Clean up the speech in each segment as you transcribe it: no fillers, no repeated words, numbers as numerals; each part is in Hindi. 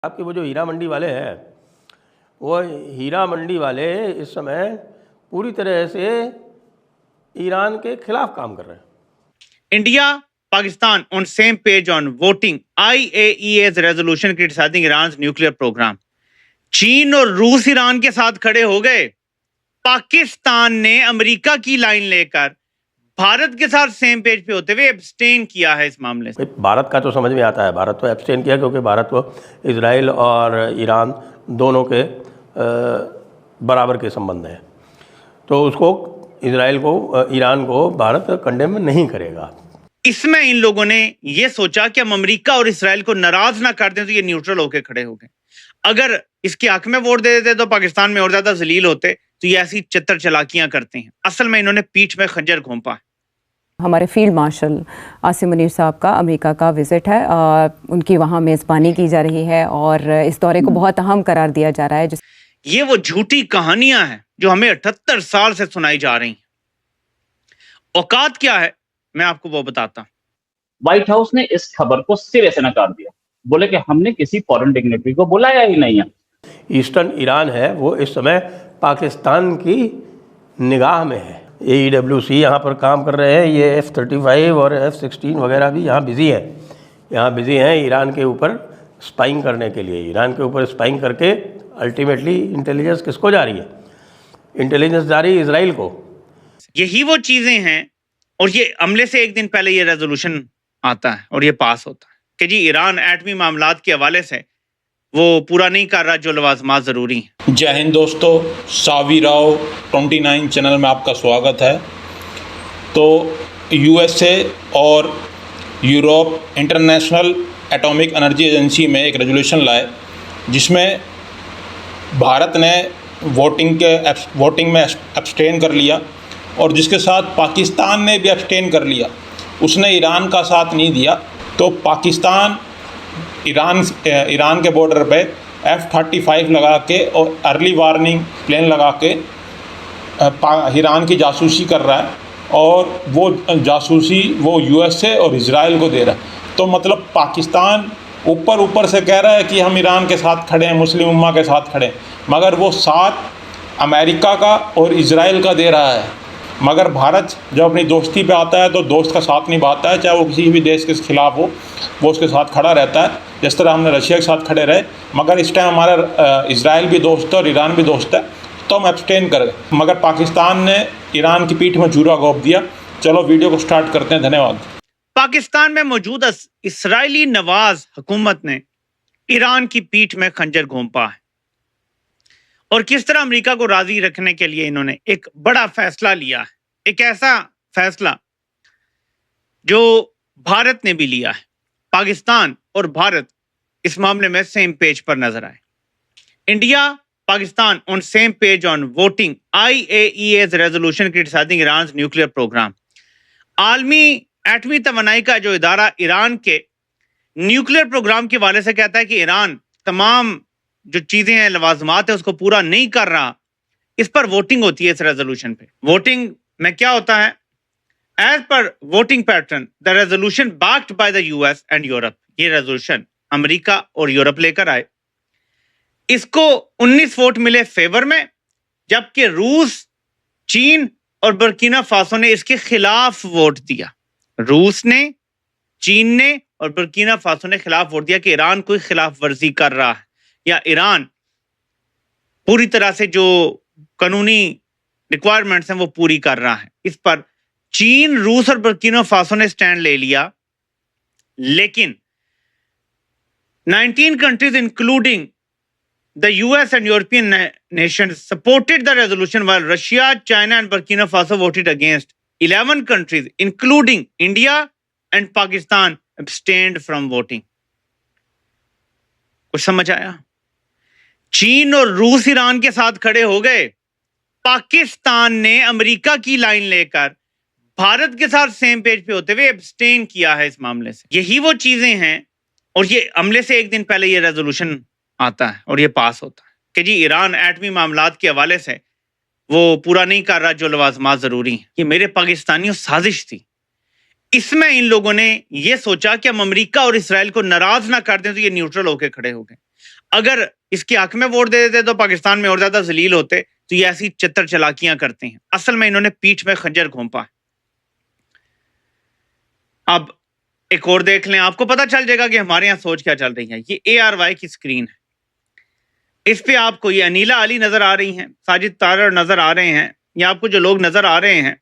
आपके वो जो हीरा मंडी वाले हैं, वो हीरा मंडी वाले इस समय पूरी तरह से ईरान के खिलाफ काम कर रहे हैं। India, Pakistan on same page on voting IAEA's resolution criticizing Iran's nuclear program. चीन और रूस ईरान के साथ खड़े हो गए। पाकिस्तान ने अमेरिका की लाइन लेकर भारत के साथ सेम पेज पे होते हुए एब्सटेन किया है इस मामले से। भारत का तो समझ में आता है, भारत तो एब्सटेन किया क्योंकि भारत तो इजराइल और ईरान दोनों के बराबर के संबंध हैं, तो उसको इजराइल को ईरान को भारत कंडेम नहीं करेगा। इसमें इन लोगों ने ये सोचा कि हम अमेरिका और इसराइल को नाराज ना कर दें, तो ये न्यूट्रल होकर खड़े हो गए। अगर इसके हक में वोट दे देते तो पाकिस्तान में और ज्यादा जलील होते, तो ये ऐसी चित्तर चलाकियां करते हैं। असल में इन्होंने पीठ में खंजर घोंपा है। हमारे फील्ड मार्शल आसिम मुनीर साहब का अमेरिका का विजिट है, उनकी वहाँ मेज़बानी की जा रही है और इस दौरे को बहुत अहम करार दिया जा रहा है। ये वो झूठी कहानियां हैं जो हमें 78 साल से सुनाई जा रही हैं। औकात क्या है मैं आपको वो बताता हूं। व्हाइट हाउस ने इस खबर को सिरे से नकार दिया, बोले कि हमने किसी फॉरेन डिग्नेटरी को बुलाया ही नहीं है। ईस्टर्न ईरान है वो इस समय पाकिस्तान की निगाह में है। AEWC यहाँ पर काम कर रहे हैं, ये F-35 और F-16 वगैरह भी यहाँ बिजी हैं ईरान के ऊपर स्पाइंग करने के लिए। ईरान के ऊपर स्पाइंग करके अल्टीमेटली इंटेलिजेंस किसको जा रही है? इंटेलिजेंस जा रही है इजराइल को। यही वो चीजें हैं, और ये हमले से एक दिन पहले ये रेजोल्यूशन आता है और ये पास होता है कि जी ईरान एटमी मामलात के हवाले से वो पूरा नहीं कर रहा जो लवाजमात ज़रूरी हैं। जय हिंद दोस्तों, सावी राव 29 चैनल में आपका स्वागत है। तो USA और Europe international atomic energy agency में एक रेजोल्यूशन लाए, जिसमें भारत ने वोटिंग में एब्सटेन कर लिया और जिसके साथ पाकिस्तान ने भी एब्सटेन कर लिया। उसने ईरान का साथ नहीं दिया। तो पाकिस्तान ईरान के बॉर्डर पे F-35 लगा के और अर्ली वार्निंग प्लेन लगा के ईरान की जासूसी कर रहा है, और वो जासूसी वो USA और इजराइल को दे रहा है। तो मतलब पाकिस्तान ऊपर से कह रहा है कि हम ईरान के साथ खड़े हैं, मुस्लिम उम्मा के साथ खड़े हैं, मगर वो साथ अमेरिका का और इजराइल का दे रहा है। मगर भारत जब अपनी दोस्ती पे आता है तो दोस्त का साथ निभाता है, चाहे वो किसी भी देश के खिलाफ हो, वो उसके साथ खड़ा रहता है। जिस तरह हमने रशिया के साथ खड़े रहे, मगर इस टाइम हमारा इजराइल भी दोस्त है और ईरान भी दोस्त है, तो हम एब्सटेन कर गए। मगर पाकिस्तान ने ईरान की पीठ में जूरा घोंप दिया। चलो वीडियो को स्टार्ट करते हैं। धन्यवाद। पाकिस्तान में मौजूद इसराइली नवाज हुकूमत ने ईरान की पीठ में खंजर घोंपा है, और किस तरह अमेरिका को राजी रखने के लिए इन्होंने एक बड़ा फैसला लिया है। एक ऐसा फैसला जो भारत ने भी लिया है। पाकिस्तान और भारत इस मामले में सेम पेज पर नजर आए। India, Pakistan on same page on voting IAEA's resolution criticising Iran nuclear programme. आलमी एटमी तवानाई का जो इदारा ईरान के न्यूक्लियर प्रोग्राम के हवाले से कहता है कि ईरान तमाम जो चीजें हैं, लवाजमात है, उसको पूरा नहीं कर रहा। इस पर वोटिंग होती है। इस रेजोल्यूशन पे वोटिंग में क्या होता है? As per voting pattern the resolution backed by the US and Europe. ये रेजोल्यूशन अमेरिका और यूरोप लेकर आए। इसको 19 वोट मिले फेवर में, जबकि रूस, चीन और बुर्किना फासो ने इसके खिलाफ वोट दिया। रूस ने, चीन ने और बुर्किना फासो ने खिलाफ वोट दिया कि ईरान कोई खिलाफ वर्जी कर रहा है, या ईरान पूरी तरह से जो कानूनी रिक्वायरमेंट्स हैं वो पूरी कर रहा है। इस पर चीन, रूस और बुर्किना फासो ने स्टैंड ले लिया, लेकिन 19 countries including the US and European nations supported the resolution, while Russia, China and Burkina Faso voted against. 11 countries including India and Pakistan abstained from voting. कुछ समझ आया? चीन और रूस ईरान के साथ खड़े हो गए। पाकिस्तान ने अमेरिका की लाइन लेकर भारत के साथ सेम पेज पे होते हुए एब्सटेन किया है इस मामले से। यही वो चीजें हैं, और ये हमले से एक दिन पहले ये रेजोल्यूशन आता है और ये पास होता है कि जी ईरान एटमी मामलात के हवाले से वो पूरा नहीं कर रहा जो लवाजमात जरूरी हैं। ये मेरे पाकिस्तानियों साजिश थी। इसमें इन लोगों ने ये सोचा कि हम अमेरिका और इसराइल को नाराज ना कर दें, तो ये न्यूट्रल होकर खड़े हो गए। अगर इसके हक में वोट दे देते तो पाकिस्तान में और ज्यादा जलील होते। तो ये ऐसी चित्तर चलाकियां करते हैं। असल में इन्होंने पीठ में खंजर घोंपा। अब एक और देख लें, आपको पता चल जाएगा कि हमारे यहाँ सोच क्या चल रही है। ये ARY की स्क्रीन है, इस पे आपको ये अनीला अली नजर आ रही हैं, साजिद तारर नजर आ रहे हैं, या आपको जो लोग नजर आ रहे हैं,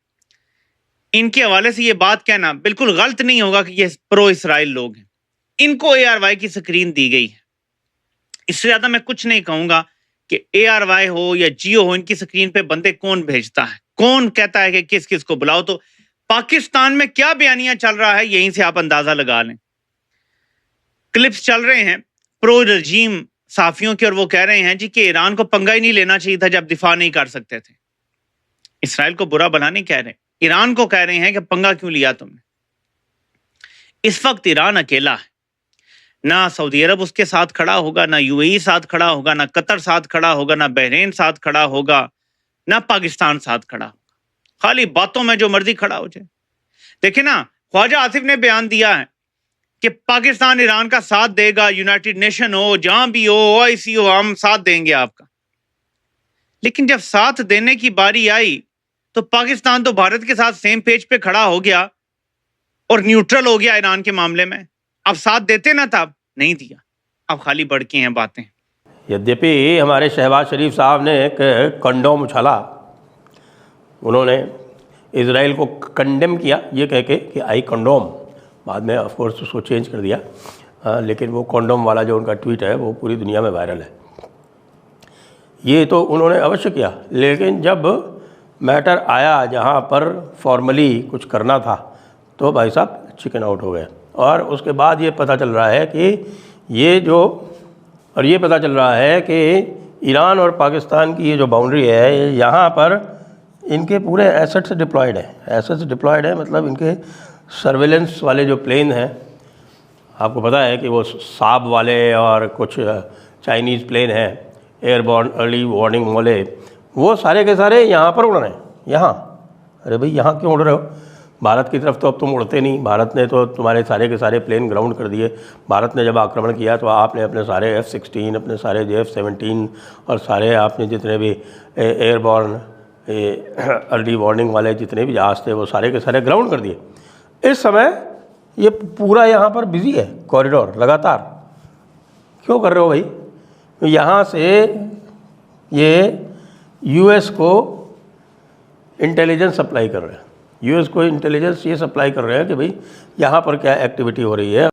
इनके हवाले से ये बात कहना बिल्कुल गलत नहीं होगा कि ये प्रो इसराइल लोग हैं। इनको ARY की स्क्रीन दी गई है। इससे ज्यादा मैं कुछ नहीं कहूंगा कि ARY हो या जियो हो, इनकी स्क्रीन पे बंदे कौन भेजता है, कौन कहता है कि किस किस को बुलाओ। तो पाकिस्तान में क्या बयानियां चल रहा है, यहीं से आप अंदाजा लगा लें। क्लिप्स चल रहे हैं प्रो रजीम साफियों के, और वो कह रहे हैं जी कि ईरान को पंगा ही नहीं लेना चाहिए था जब दिफा नहीं कर सकते थे। इसराइल को बुरा भला नहीं कह रहे, ईरान को कह रहे हैं कि पंगा क्यों लिया तुमने। इस वक्त ईरान अकेला है, ना सऊदी अरब उसके साथ खड़ा होगा, ना UAE साथ खड़ा होगा, ना कतर साथ खड़ा होगा, ना बहरीन साथ खड़ा होगा, ना पाकिस्तान साथ खड़ा होगा। खाली बातों में जो मर्जी खड़ा हो जाए। देखिए ना, ख्वाजा आसिफ ने बयान दिया है कि पाकिस्तान ईरान का साथ देगा, यूनाइटेड नेशन हो, जहां भी हो, OIC हो, हम साथ देंगे आपका। लेकिन जब साथ देने की बारी आई तो पाकिस्तान तो भारत के साथ सेम पेज पे खड़ा हो गया और न्यूट्रल हो गया ईरान के मामले में। अब साथ देते ना, तब नहीं दिया, अब खाली बढ़ के हैं बातें। यद्यपि हमारे शहबाज शरीफ साहब ने एक कंडोम उछाला, उन्होंने इजराइल को कंडेम किया ये कह के कि आई कंडोम, बाद में ऑफ कोर्स उसको चेंज कर दिया, लेकिन वो कंडोम वाला जो उनका ट्वीट है वो पूरी दुनिया में वायरल है। ये तो उन्होंने अवश्य किया, लेकिन जब मैटर आया जहाँ पर फॉर्मली कुछ करना था तो भाई साहब चिकन आउट हो गए। और उसके बाद ये पता चल रहा है कि ये पता चल रहा है कि ईरान और पाकिस्तान की ये जो बाउंड्री है, यहाँ पर इनके पूरे एसेट्स डिप्लॉयड है, मतलब इनके सर्वेलेंस वाले जो प्लेन हैं, आपको पता है कि वो साब वाले और कुछ चाइनीज़ प्लेन हैं, एयरबॉर्न अर्ली वार्निंग वाले, वो सारे के सारे यहाँ पर उड़ रहे हैं। यहाँ, अरे भाई यहाँ क्यों उड़ रहे हो? भारत की तरफ तो अब तुम उड़ते नहीं, भारत ने तो तुम्हारे सारे के सारे प्लेन ग्राउंड कर दिए। भारत ने जब आक्रमण किया तो आपने अपने सारे F-16, अपने सारे F-17 और सारे आपने जितने भी एयरबॉर्न अर्ली वार्निंग वाले जितने भी जहाज़ थे वो सारे के सारे ग्राउंड कर दिए। इस समय ये पूरा यहाँ पर बिजी है कॉरिडोर लगातार। क्यों कर रहे हो भाई? यहाँ से ये US को इंटेलिजेंस सप्लाई कर रहे हैं, US को इंटेलिजेंस ये सप्लाई कर रहे हैं कि भाई यहाँ पर क्या एक्टिविटी हो रही है।